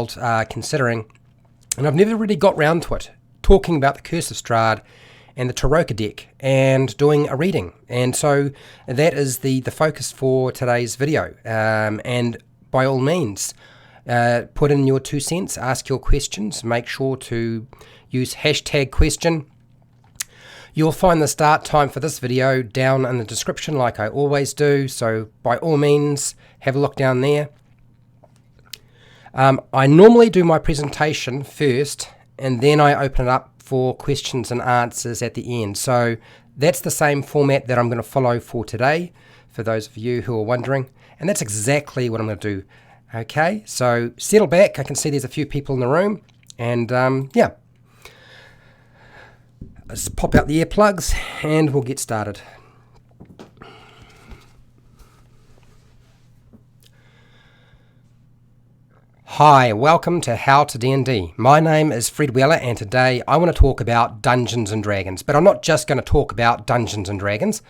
considering, and I've never really got round to it, talking about the Curse of Strahd and the Tarokka deck and doing a reading. And so that is the focus for today's video. And by all means, put in your 2 cents, ask your questions, make sure to use #question. You'll find the start time for this video down in the description like I always do, so by all means have a look down there. I normally do my presentation first and then I open it up for questions and answers at the end. So that's the same format that I'm going to follow for today, for those of you who are wondering, and that's exactly what I'm going to do. Okay, so settle back. I can see there's a few people in the room, and yeah. Let's pop out the earplugs and we'll get started. Hi, welcome to HowtoDandD. My name is Fred Weller and today I want to talk about Dungeons & Dragons. But I'm not just going to talk about Dungeons & Dragons.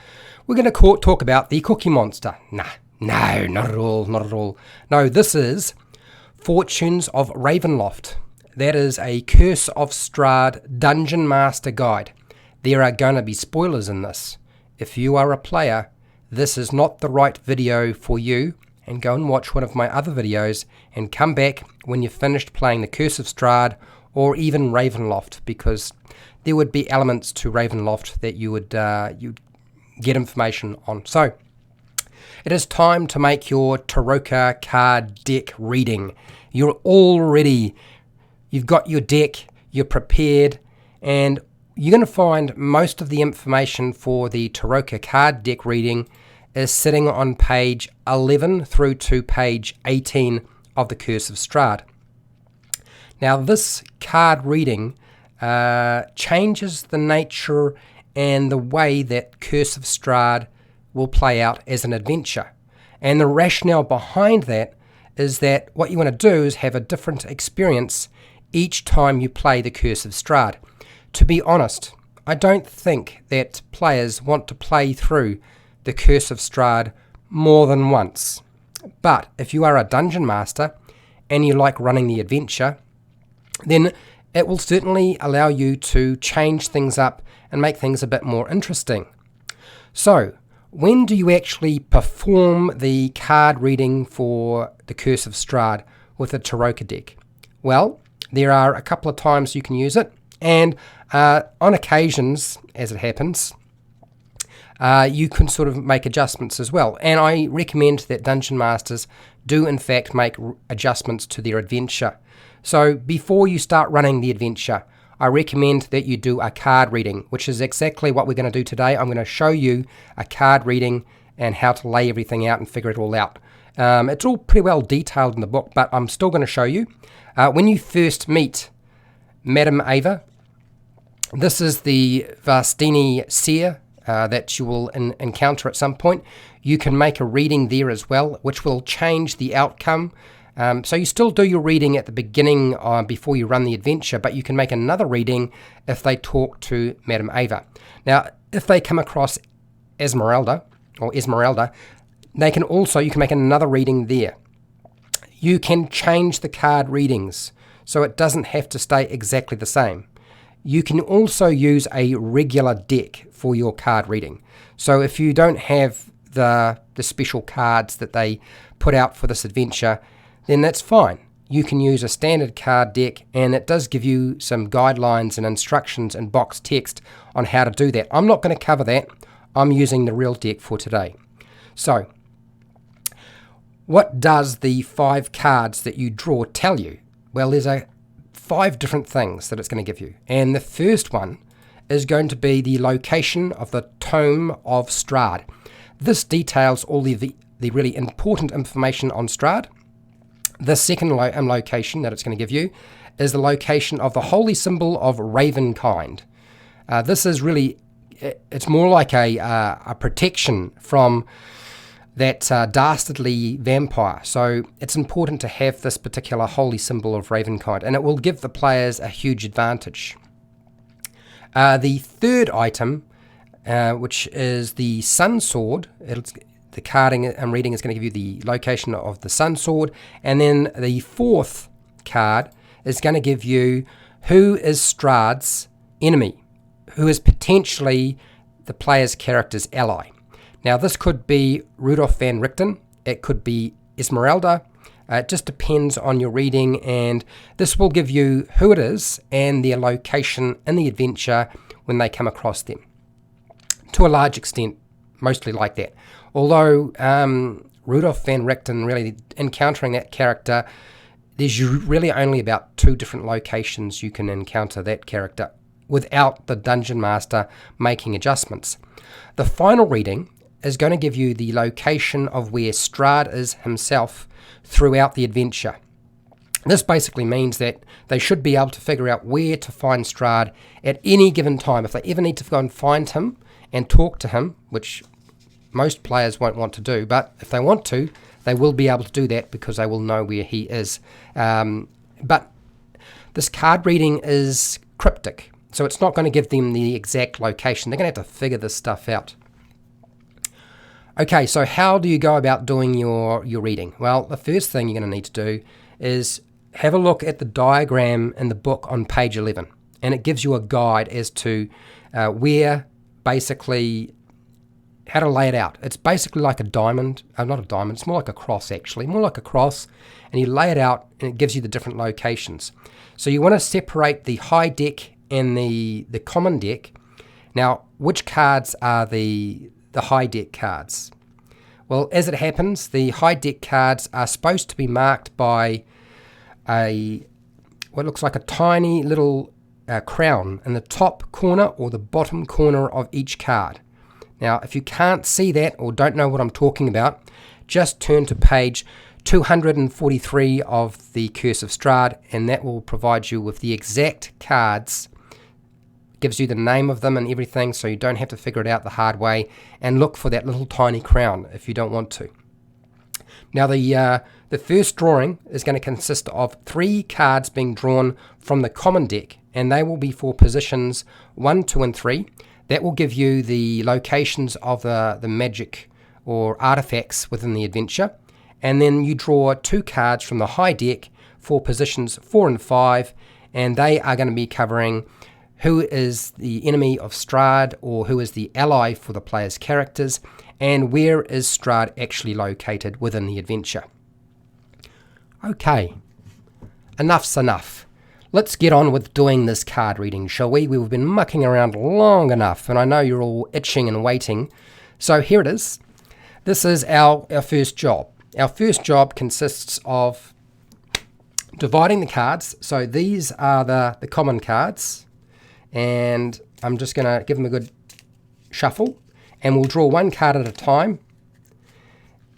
We're going to talk about the Cookie Monster. No, not at all, not at all. No, this is Fortunes of Ravenloft. That is a Curse of Strahd Dungeon Master Guide. There are going to be spoilers in this. If you are a player, this is not the right video for you, and go and watch one of my other videos and come back when you've finished playing the Curse of Strahd or even Ravenloft, because there would be elements to Ravenloft that you would you'd get information on. So it is time to make your tarokka card deck reading. You've got your deck, you're prepared, and you're going to find most of the information for the tarokka card deck reading is sitting on page 11 through to page 18 of the Curse of Strahd. Now this card reading changes the nature and the way that Curse of Strahd will play out as an adventure. And the rationale behind that is that what you want to do is have a different experience each time you play the Curse of Strahd. To be honest, I don't think that players want to play through the Curse of Strahd more than once. But if you are a dungeon master and you like running the adventure, then it will certainly allow you to change things up and make things a bit more interesting. So, when do you actually perform the card reading for the Curse of Strahd with a tarokka deck? Well, there are a couple of times you can use it, and on occasions, as it happens, you can sort of make adjustments as well. And I recommend that Dungeon Masters do in fact make adjustments to their adventure. So before you start running the adventure, I recommend that you do a card reading, which is exactly what we're going to do today. I'm going to show you a card reading and how to lay everything out and figure it all out. It's all pretty well detailed in the book, but I'm still going to show you. When you first meet Madame Ava, this is the Vastini Seer that you will encounter at some point. You can make a reading there as well, which will change the outcome. So you still do your reading at the beginning before you run the adventure, but you can make another reading if they talk to Madame Ava. Now, if they come across Esmeralda, you can make another reading there. You can change the card readings, so it doesn't have to stay exactly the same. You can also use a regular deck for your card reading. So if you don't have the special cards that they put out for this adventure, then that's fine. You can use a standard card deck, and it does give you some guidelines and instructions and box text on how to do that. I'm not going to cover that. I'm using the real deck for today. So, what does the 5 cards that you draw tell you? Well, there's 5 different things that it's going to give you. And the first one is going to be the location of the Tome of Strahd. This details all the really important information on Strahd. The second location that it's going to give you is the location of the holy symbol of Ravenkind. This is really, it's more like a protection from that dastardly vampire. So it's important to have this particular holy symbol of Ravenkind, and it will give the players a huge advantage. The third item, which is the Sun Sword, the carding I'm reading is going to give you the location of the Sun Sword, and then the fourth card is going to give you who is Strahd's enemy, who is potentially the player's character's ally. Now this could be Rudolf van Richten, it could be Esmeralda, it just depends on your reading, and this will give you who it is and their location in the adventure when they come across them. To a large extent, mostly like that. Although Rudolf van Richten, really encountering that character, there's really only about 2 different locations you can encounter that character without the Dungeon Master making adjustments. The final reading is going to give you the location of where Strahd is himself throughout the adventure. This basically means that they should be able to figure out where to find Strahd at any given time. If they ever need to go and find him and talk to him, which most players won't want to do, but if they want to, they will be able to do that because they will know where he is. But this card reading is cryptic, so it's not going to give them the exact location. They're going to have to figure this stuff out. Okay, so how do you go about doing your reading? Well, the first thing you're going to need to do is have a look at the diagram in the book on page 11, and it gives you a guide as to where, basically, how to lay it out. It's basically like a diamond, not a diamond, it's more like a cross actually, more like a cross, and you lay it out and it gives you the different locations. So you want to separate the high deck and the common deck. Now, which cards are the high deck cards? Well, as it happens, the high deck cards are supposed to be marked by what looks like a tiny little crown in the top corner or the bottom corner of each card. Now, if you can't see that or don't know what I'm talking about, just turn to page 243 of the Curse of Strahd, and that will provide you with the exact cards. Gives you the name of them and everything, so you don't have to figure it out the hard way, and look for that little tiny crown if you don't want to. Now, the first drawing is going to consist of 3 cards being drawn from the common deck, and they will be for positions 1, 2, and 3. That will give you the locations of the magic or artifacts within the adventure. And then you draw 2 cards from the high deck for positions 4 and 5, and they are going to be covering who is the enemy of Strahd or who is the ally for the player's characters, and where is Strahd actually located within the adventure. Okay, enough's enough. Let's get on with doing this card reading, shall we? We've been mucking around long enough, and I know you're all itching and waiting. So here it is. This is our first job. Our first job consists of dividing the cards. So these are the common cards, and I'm just going to give them a good shuffle, and we'll draw 1 card at a time.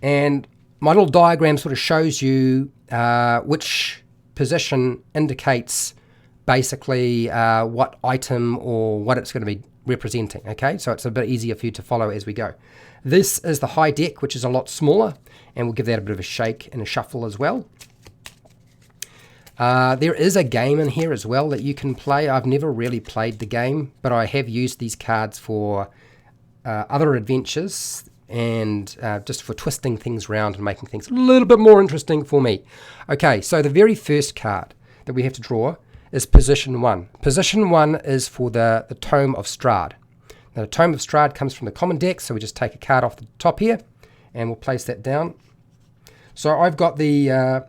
And my little diagram sort of shows you which position indicates basically what item or what it's going to be representing. Okay, so it's a bit easier for you to follow as we go. This is the high deck, which is a lot smaller, and we'll give that a bit of a shake and a shuffle as well. There is a game in here as well that you can play. I've never really played the game, but I have used these cards for other adventures and just for twisting things around and making things a little bit more interesting for me. Okay, so the very first card that we have to draw is position 1. Position 1 is for the Tome of Strahd. Now, the Tome of Strahd comes from the common deck, so we just take a card off the top here, and we'll place that down. So I've got the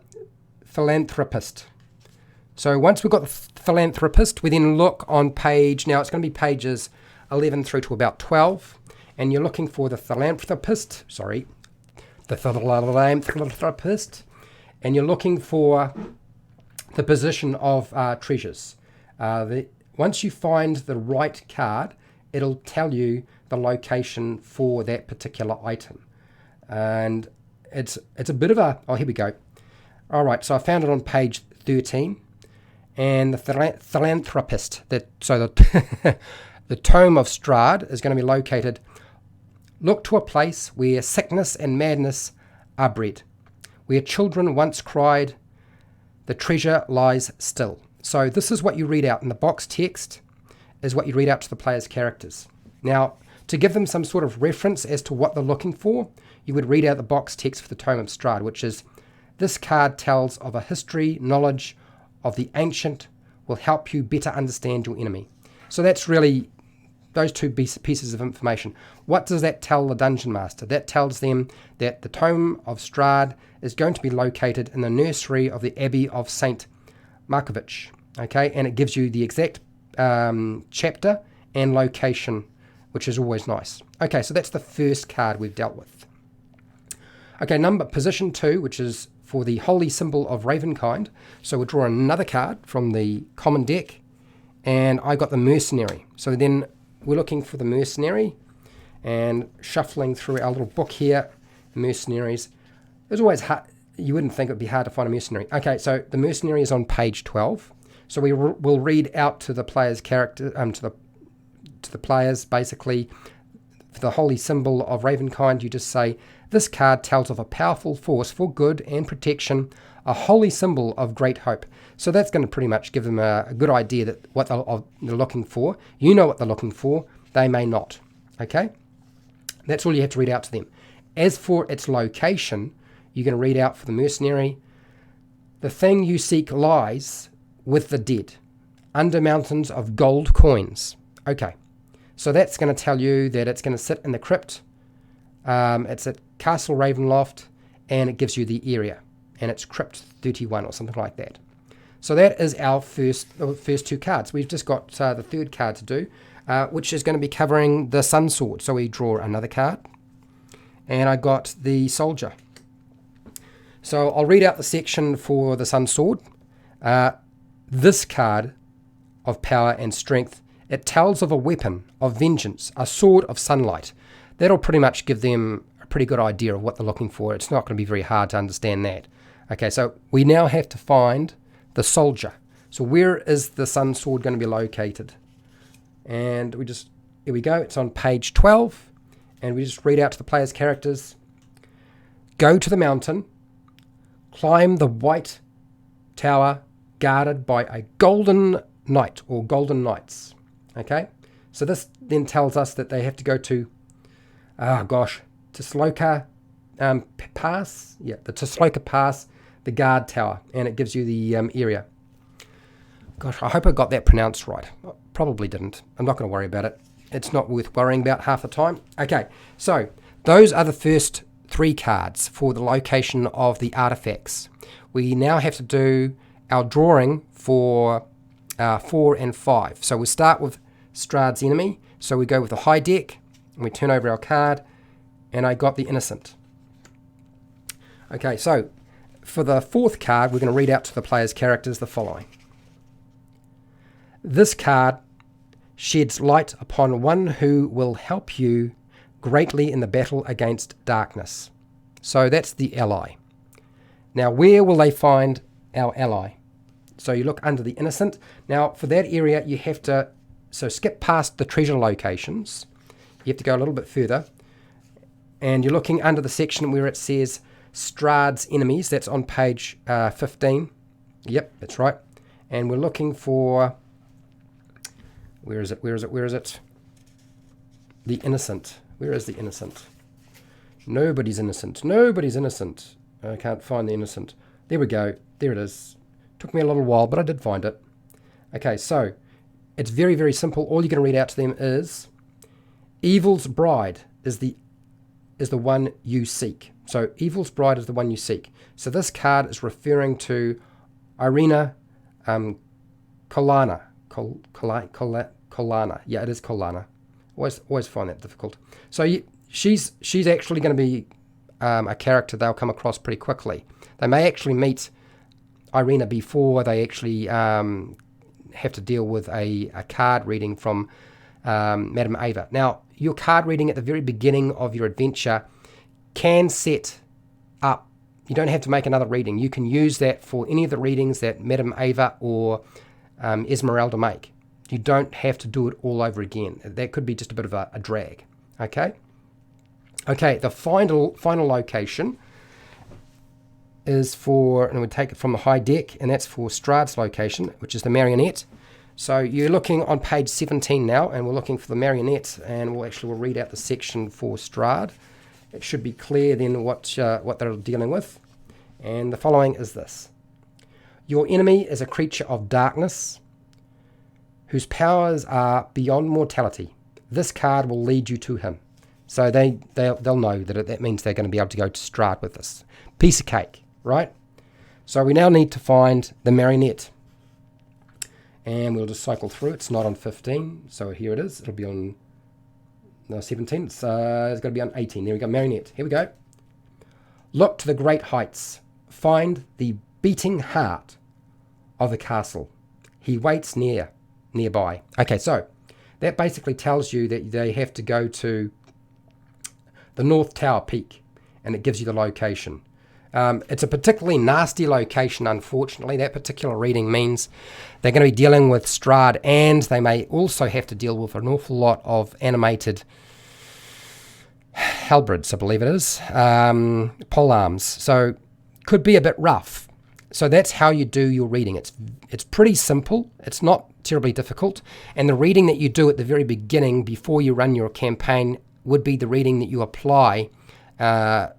Philanthropist. So once we've got the Philanthropist, we then look on page, now it's going to be pages 11 through to about 12, and you're looking for the Philanthropist, and you're looking for the position of treasures. Once you find the right card, it'll tell you the location for that particular item. And it's a bit of a, oh, here we go. All right, so I found it on page 13. And the Philanthropist, the Tome of Strahd is going to be located. Look to a place where sickness and madness are bred. Where children once cried, the treasure lies still. So this is what you read out in the box text, is what you read out to the player's characters. Now, to give them some sort of reference as to what they're looking for, you would read out the box text for the Tome of Strahd, which is, this card tells of a history, knowledge of the Ancient will help you better understand your enemy. So that's really those two pieces of information. What does that tell the Dungeon Master? That tells them that the Tome of Strahd is going to be located in the nursery of the Abbey of St. Markovich. Okay, and it gives you the exact chapter and location, which is always nice. Okay, so that's the first card we've dealt with. Okay, position 2, which is for the Holy Symbol of Ravenkind. So we'll draw another card from the common deck, and I got the Mercenary. So then we're looking for the Mercenary, and shuffling through our little book here, Mercenaries. It's always hard. You wouldn't think it would be hard to find a Mercenary. Okay, so the Mercenary is on page 12. So we'll read out to the player's character, to the players, basically, for the Holy Symbol of Ravenkind, you just say, this card tells of a powerful force for good and protection, a holy symbol of great hope. So that's going to pretty much give them a good idea that what they're looking for. You know what they're looking for. They may not. Okay? That's all you have to read out to them. As for its location, you're going to read out for the Mercenary, the thing you seek lies with the dead, under mountains of gold coins. Okay. So that's going to tell you that it's going to sit in the crypt. It's at Castle Ravenloft, and it gives you the area, and it's Crypt 31 or something like that. So that is our first two cards. We've just got the third card to do, which is going to be covering the Sun Sword. So we draw another card, and I got the Soldier. So I'll read out the section for the Sun Sword. This card of power and strength, it tells of a weapon of vengeance, a sword of sunlight. That'll pretty much give them a pretty good idea of what they're looking for. It's not going to be very hard to understand that. Okay, so we now have to find the Soldier. So where is the Sun Sword going to be located? And here we go. It's on page 12. And we just read out to the player's characters. Go to the mountain. Climb the white tower guarded by a golden knight or golden knights. Okay, so this then tells us that they have to go to, Tesloka Pass. Yeah, the Tesloka Pass, the guard tower, and it gives you the area. Gosh, I hope I got that pronounced right. Probably didn't. I'm not going to worry about it. It's not worth worrying about half the time. Okay, so those are the first 3 cards for the location of the artifacts. We now have to do our drawing for 4 and 5. So we start with Strahd's enemy. So we go with the high deck, and we turn over our card, and I got the Innocent. Okay, so for the 4th card, we're going to read out to the player's characters the following. This card sheds light upon one who will help you greatly in the battle against darkness. So that's the ally. Now, where will they find our ally? So you look under the Innocent. Now, for that area, you have to skip past the treasure locations. You have to go a little bit further. And you're looking under the section where it says Strahd's enemies. That's on page 15. Yep, that's right. And we're looking for... Where is it? The Innocent. Where is the Innocent? Nobody's innocent. I can't find the Innocent. There we go. There it is. Took me a little while, but I did find it. Okay, so it's very, very simple. All you're going to read out to them is Evil's Bride is the one you seek. So Evil's Bride is the one you seek. So this card is referring to Irina Kolana. Kolana. Yeah, it is Kolana. Always find that difficult. So she's actually going to be a character they'll come across pretty quickly. They may actually meet Irina before they actually have to deal with a card reading from Madame Ava. Now, your card reading at the very beginning of your adventure can set up. You don't have to make another reading. You can use that for any of the readings that Madame Ava or Esmeralda make. You don't have to do it all over again. That could be just a bit of a drag. Okay? Okay, the final location is for, and we take it from the high deck, and that's for Strahd's location, which is the Marionette. So you're looking on page 17 now, and we're looking for the Marionette, and we'll read out the section for Strahd. It should be clear then what they're dealing with. And the following is this. Your enemy is a creature of darkness whose powers are beyond mortality. This card will lead you to him. So they'll know that that means they're going to be able to go to Strahd with this. Piece of cake, right? So we now need to find the marionette. And we'll just cycle through. It's not on 15, so here it is. It'll be on 17. It's got to be on 18. There we go, marionette. Here we go. Look to the great heights. Find the beating heart of the castle. He waits nearby. Okay, so that basically tells you that they have to go to the North Tower Peak, and it gives you the location. It's a particularly nasty location, unfortunately. That particular reading means they're going to be dealing with Strahd, and they may also have to deal with an awful lot of animated halberds, I believe it is, polearms. So could be a bit rough. So that's how you do your reading. It's pretty simple. It's not terribly difficult. And the reading that you do at the very beginning before you run your campaign would be the reading that you apply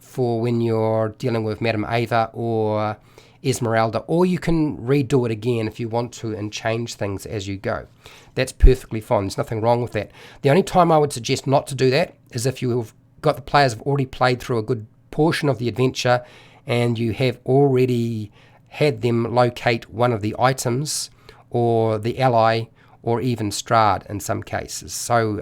for when you're dealing with Madame Ava or Esmeralda, or you can redo it again if you want to and change things as you go. That's perfectly fine. There's nothing wrong with that. The only time I would suggest not to do that is if you've got the players have already played through a good portion of the adventure and you have already had them locate one of the items or the ally or even Strahd in some cases. So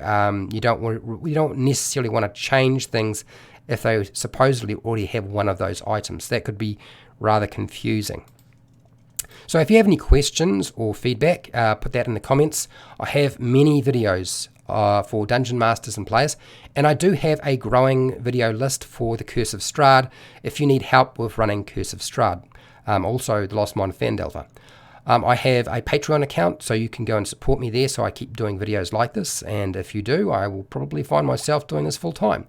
you don't necessarily want to change things if they supposedly already have one of those items. That could be rather confusing. So if you have any questions or feedback, put that in the comments. I have many videos for Dungeon Masters and players, and I do have a growing video list for the Curse of Strahd if you need help with running Curse of Strahd. Also the Lost Mine of Phandelver. I have a Patreon account, so you can go and support me there, so I keep doing videos like this, and if you do, I will probably find myself doing this full time.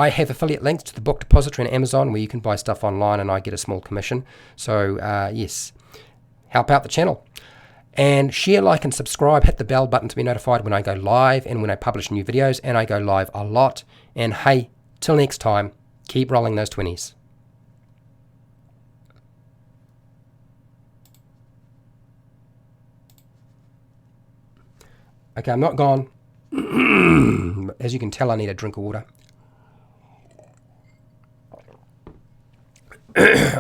I have affiliate links to the book depository on Amazon where you can buy stuff online and I get a small commission. So yes, help out the channel. And share, like, and subscribe. Hit the bell button to be notified when I go live and when I publish new videos, and I go live a lot. And hey, till next time, keep rolling those 20s. Okay, I'm not gone. As you can tell, I need a drink of water.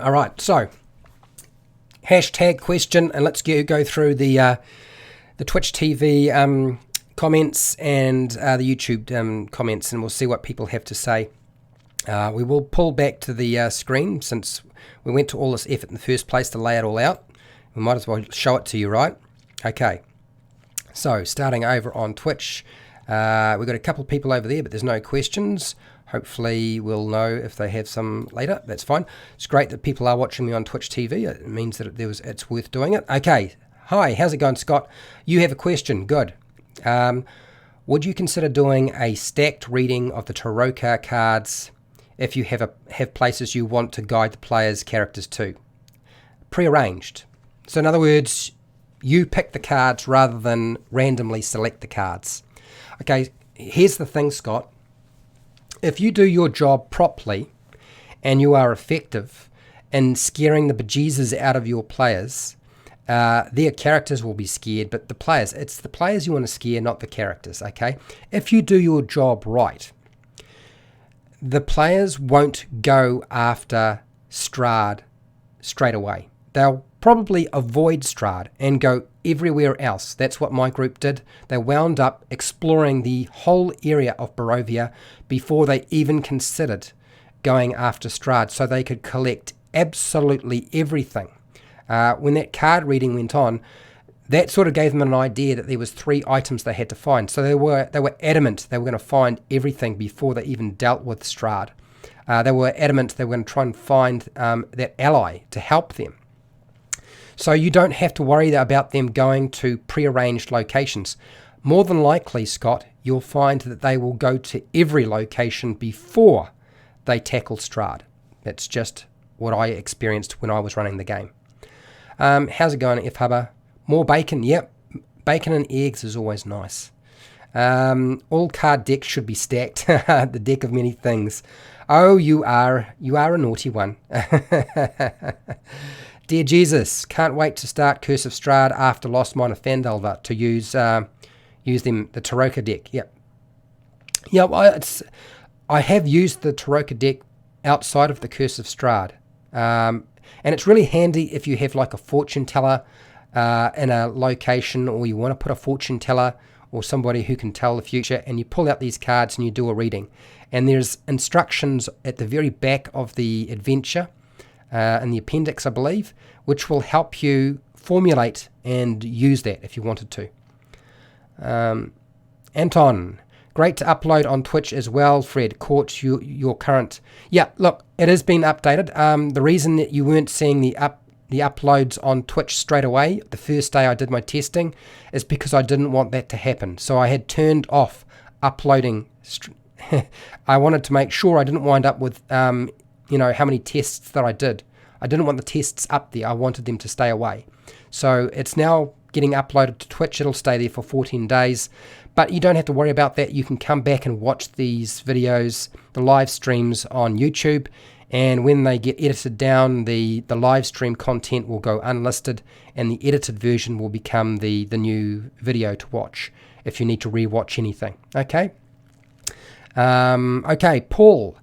All right, so hashtag question, and let's go through the Twitch TV comments and the YouTube comments, and we'll see what people have to say. We will pull back to the screen since we went to all this effort in the first place to lay it all out. We might as well show it to you, right? Okay. So, starting over on Twitch, we've got a couple of people over there, but there's no questions. Hopefully we'll know if they have some later. That's fine. It's great that people are watching me on Twitch TV. It means that it's worth doing it. Okay. Hi, how's it going, Scott? You have a question. Good. Would you consider doing a stacked reading of the tarokka cards if you have places you want to guide the players' characters to? Prearranged. So in other words, you pick the cards rather than randomly select the cards. Okay, here's the thing, Scott. If you do your job properly and you are effective in scaring the bejesus out of your players, their characters will be scared, but it's the players you want to scare, not the characters, okay? If you do your job right, the players won't go after Strahd straight away. They'll probably avoid Strahd and go everywhere else. That's what my group did. They wound up exploring the whole area of Barovia before they even considered going after Strahd, so they could collect absolutely everything. When that card reading went on, that sort of gave them an idea that there was 3 items they had to find. So they were adamant they were going to find everything before they even dealt with Strahd. They were adamant they were going to try and find that ally to help them. So you don't have to worry about them going to prearranged locations. More than likely, Scott, you'll find that they will go to every location before they tackle Strahd. That's just what I experienced when I was running the game. How's it going, F Hubba? More bacon? Yep. Bacon and eggs is always nice. All card decks should be stacked. The deck of many things. Oh, you are a naughty one. Dear Jesus, can't wait to start Curse of Strahd after Lost Mine of Phandelver to use the Tarokka deck. Yep. Yeah, well, I have used the Tarokka deck outside of the Curse of Strahd. And it's really handy if you have like a fortune teller in a location, or you want to put a fortune teller or somebody who can tell the future, and you pull out these cards and you do a reading. And there's instructions at the very back of the adventure, in the appendix, I believe, which will help you formulate and use that if you wanted to. Anton, great to upload on Twitch as well. Fred, caught your current. Yeah, look, it has been updated. The reason that you weren't seeing the uploads on Twitch straight away the first day I did my testing is because I didn't want that to happen. So I had turned off uploading. I wanted to make sure I didn't wind up with how many tests that I did. I didn't want the tests up there. I wanted them to stay away. So it's now getting uploaded to Twitch. It'll stay there for 14 days. But you don't have to worry about that. You can come back and watch these videos, the live streams on YouTube. And when they get edited down, the live stream content will go unlisted, and the edited version will become the new video to watch if you need to re-watch anything. Okay? Okay, Paul.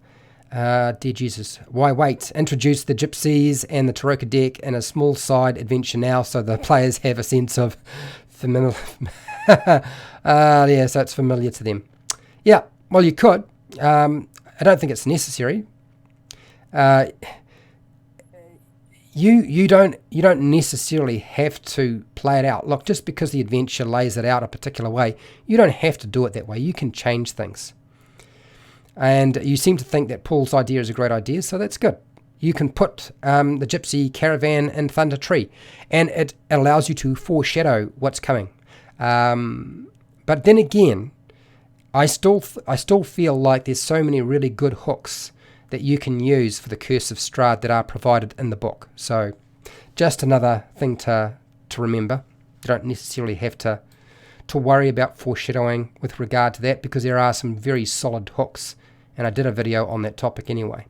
Dear Jesus, why wait? Introduce the Gypsies and the Tarokka deck in a small side adventure now so the players have a sense of familiar. Yeah, so it's familiar to them. Yeah, well, you could. I don't think it's necessary. You don't necessarily have to play it out. Look, just because the adventure lays it out a particular way, you don't have to do it that way. You can change things. And you seem to think that Paul's idea is a great idea, so that's good. You can put the Gypsy Caravan in Thunder Tree, and it allows you to foreshadow what's coming. But then again, I still feel like there's so many really good hooks that you can use for the Curse of Strahd that are provided in the book. So just another thing to remember. You don't necessarily have to worry about foreshadowing with regard to that, because there are some very solid hooks, and I did a video on that topic anyway.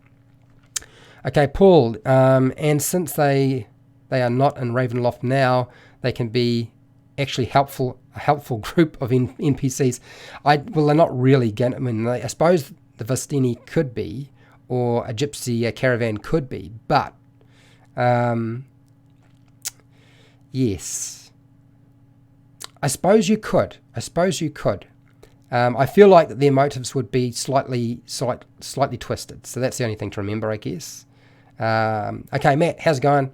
Okay, Paul, and since they are not in Ravenloft now, they can be actually a helpful group of NPCs. Well, they're not really going. I mean, I suppose the Vistini could be, or a Gypsy Caravan could be, but yes, I suppose you could. I feel like their motives would be slightly twisted. So that's the only thing to remember, I guess. Okay, Matt, how's it going?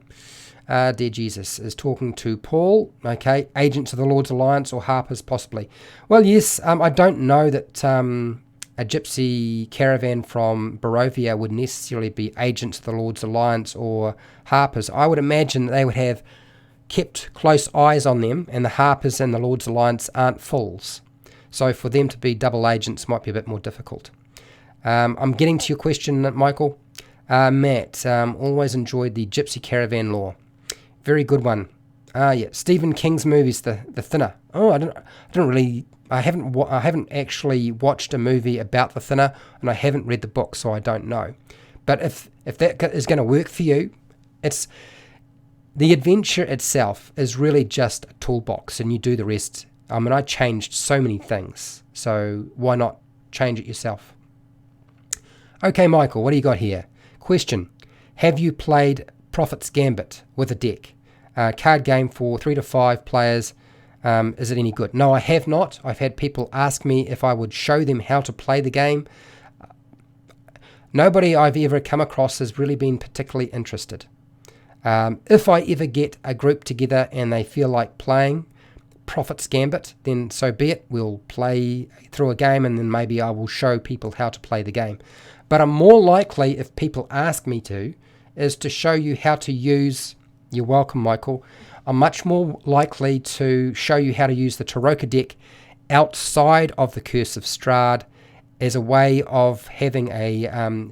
Dear Jesus is talking to Paul. Okay, agents of the Lord's Alliance or Harpers possibly. Well, yes, I don't know that a Gypsy Caravan from Barovia would necessarily be agents of the Lord's Alliance or Harpers. I would imagine they would have kept close eyes on them, and the Harpers and the Lord's Alliance aren't fools. So for them to be double agents might be a bit more difficult. I'm getting to your question, Michael. Matt, always enjoyed the Gypsy Caravan lore. Very good one. Yeah, Stephen King's movies, The Thinner. Oh, I haven't actually watched a movie about The Thinner, and I haven't read the book, so I don't know. But if that is going to work for you, the adventure itself is really just a toolbox, and you do the rest. I mean, I changed so many things, so why not change it yourself? Okay, Michael, what do you got here? Question: have you played Prophet's Gambit with a deck? Card game for 3 to 5 players. Is it any good? No, I have not. I've had people ask me if I would show them how to play the game. Nobody I've ever come across has really been particularly interested. If I ever get a group together and they feel like playing Prophet's Gambit, then so be it. We'll play through a game, and then maybe I will show people how to play the game. But I'm more likely, if people ask me to, is to show you how to use... You're welcome, Michael. I'm much more likely to show you how to use the Tarokka deck outside of the Curse of Strahd as a way of having a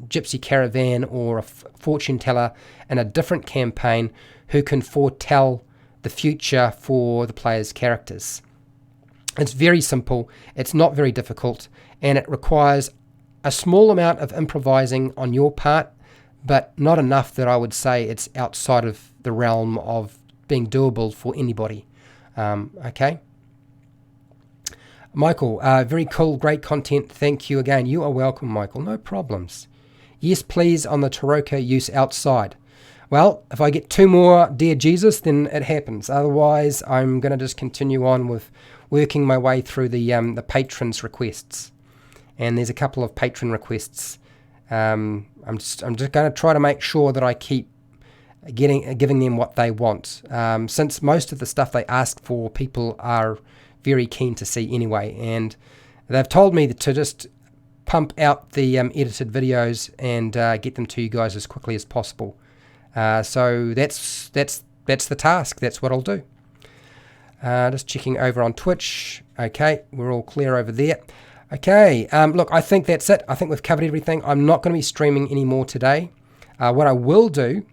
Gypsy Caravan or a fortune teller in a different campaign who can foretell the future for the player's characters. It's very simple, it's not very difficult, and it requires a small amount of improvising on your part, but not enough that I would say it's outside of the realm of being doable for anybody. Okay. Michael, very cool, great content. Thank you again. You are welcome, Michael. No problems. Yes, please, on the tarokka use outside. Well, if I get 2 more Dear Jesus, then it happens. Otherwise, I'm going to just continue on with working my way through the patrons' requests. And there's a couple of patron requests. I'm just going to try to make sure that I keep giving them what they want. Since most of the stuff they ask for, people are very keen to see anyway. And they've told me to just pump out the edited videos and get them to you guys as quickly as possible. So that's the task. That's what I'll do. Just checking over on Twitch. Okay, we're all clear over there. Okay, look, I think that's it. I think we've covered everything. I'm not going to be streaming anymore today. What I will do,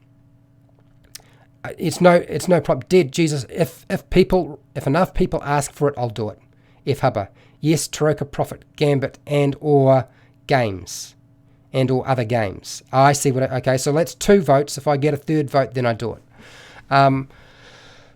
it's no problem. Dead Jesus, if enough people ask for it, I'll do it. F Hubba. Yes, Tarokka Profit, Gambit, and or games. And or other games. I see what okay, so that's 2 votes. If I get a 3rd vote, then I do it.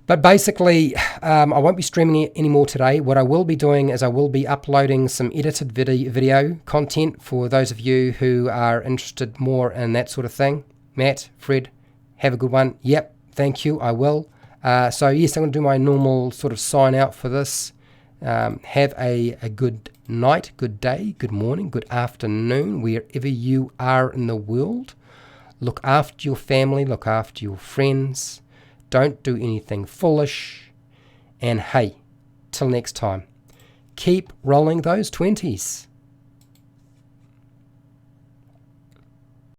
But basically, I won't be streaming it anymore today. What I will be doing is I will be uploading some edited video content for those of you who are interested more in that sort of thing. Matt, Fred, have a good one. Yep, thank you, I will. So yes, I'm going to do my normal sort of sign out for this. Have a good night, good day, good morning, good afternoon, wherever you are in the world. Look after your family, look after your friends. Don't do anything foolish. And hey, till next time, keep rolling those 20s.